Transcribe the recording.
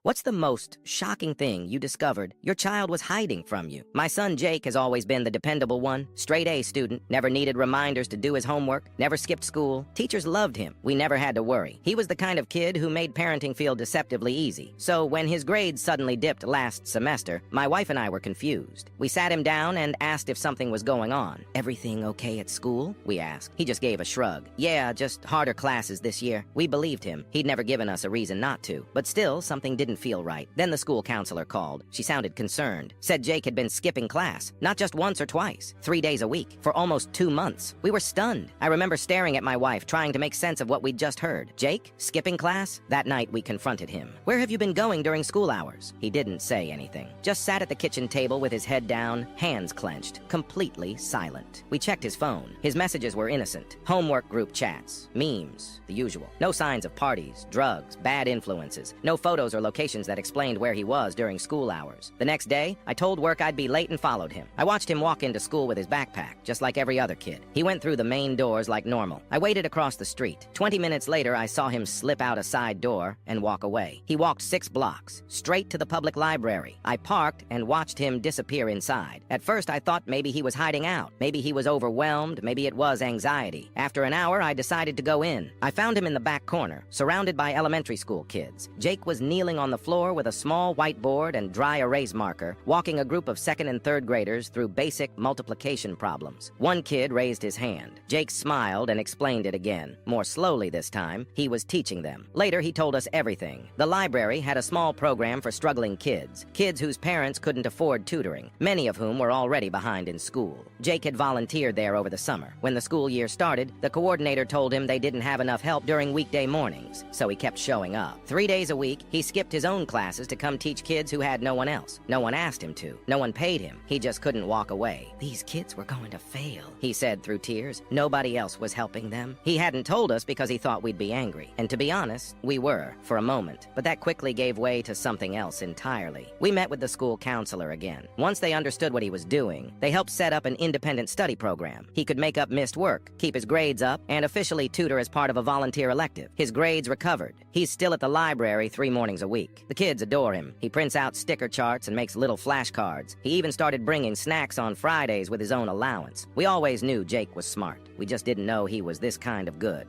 What's the most shocking thing you discovered your child was hiding from you? My son Jake has always been the dependable one. Straight A student, never needed reminders to do his homework, never skipped school. Teachers loved him. We never had to worry. He was the kind of kid who made parenting feel deceptively easy. So when his grades suddenly dipped last semester, my wife and I were confused. We sat him down and asked if something was going on. "Everything okay at school?" we asked. He just gave a shrug. "Yeah, just harder classes this year." We believed him. He'd never given us a reason not to. But still, something didn't feel right. Then the school counselor called. She sounded concerned. Said Jake had been skipping class, not just once or twice, 3 days a week, for almost 2 months. We were stunned. I remember staring at my wife, trying to make sense of what we'd just heard. Jake? Skipping class? That night, we confronted him. "Where have you been going during school hours?" He didn't say anything. Just sat at the kitchen table with his head down, hands clenched, completely silent. We checked his phone. His messages were innocent. Homework group chats, memes, the usual. No signs of parties, drugs, bad influences. No photos or locations that explained where he was during school hours. The next day, I told work I'd be late and followed him. I watched him walk into school with his backpack, just like every other kid. He went through the main doors like normal. I waited across the street. 20 minutes later, I saw him slip out a side door and walk away. He walked 6 blocks, straight to the public library. I parked and watched him disappear inside. At first, I thought maybe he was hiding out. Maybe he was overwhelmed. Maybe it was anxiety. After an hour, I decided to go in. I found him in the back corner, surrounded by elementary school kids. Jake was kneeling on the floor with a small whiteboard and dry erase marker, walking a group of 2nd and 3rd graders through basic multiplication problems. One kid raised his hand. Jake smiled and explained it again. More slowly this time, he was teaching them. Later, he told us everything. The library had a small program for struggling kids whose parents couldn't afford tutoring, many of whom were already behind in school. Jake had volunteered there over the summer. When the school year started, the coordinator told him they didn't have enough help during weekday mornings, so he kept showing up. 3 days a week, he skipped his own classes to come teach kids who had no one else. No one asked him to. No one paid him. He just couldn't walk away. "These kids were going to fail," he said through tears. Nobody else was helping them. He hadn't told us because he thought we'd be angry. And to be honest, we were, for a moment. But that quickly gave way to something else entirely. We met with the school counselor again. Once they understood what he was doing, they helped set up an independent study program. He could make up missed work, keep his grades up, and officially tutor as part of a volunteer elective. His grades recovered. He's still at the library 3 mornings a week. The kids adore him. He prints out sticker charts and makes little flashcards. He even started bringing snacks on Fridays with his own allowance. We always knew Jake was smart. We just didn't know he was this kind of good.